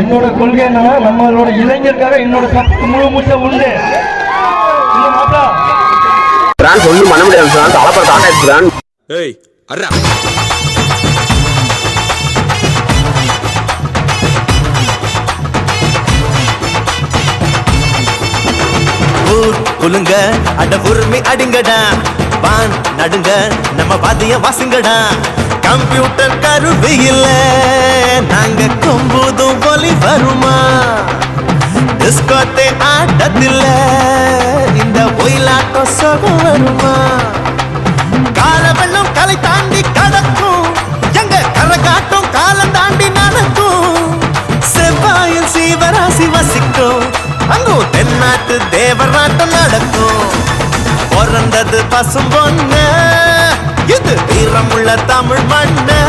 என்னோட கொள்கை என்னன்னா நம்மளோட இளைஞருக்காக என்னோட சப்போர்ட் முழு மூச்சை உண்டு. ஒன்றும் பண்ண முடியாது அலப்பற தாண்டாயிருக்கிறான். ஏய் அர்ரா குலுங்க அட உரிமை அடிங்கடா, வான் நடுங்க நம்ம பாதிய வாசுங்கடா. கம்ப்யூட்டர் கருவியில் நாங்க கொம்புதும் ஒலி வருமா, டிஸ்கோத்தே ஆட்டத்தில் இந்த ஒயிலாட்டம் சொகம் வருமா. கால வெள்ளம் கலை தாண்டி கடக்கும், எங்க கரகாட்டம் காலம் தாண்டி நடக்கும். செவ்வாயில் சீவராசி வசிக்கும், அங்கும் தென்னாட்டு தேவராட்டம் நடக்கும். பிறந்தது பசும் பொண்ணு, இது வீரமுள்ள தமிழ் மண்ணு.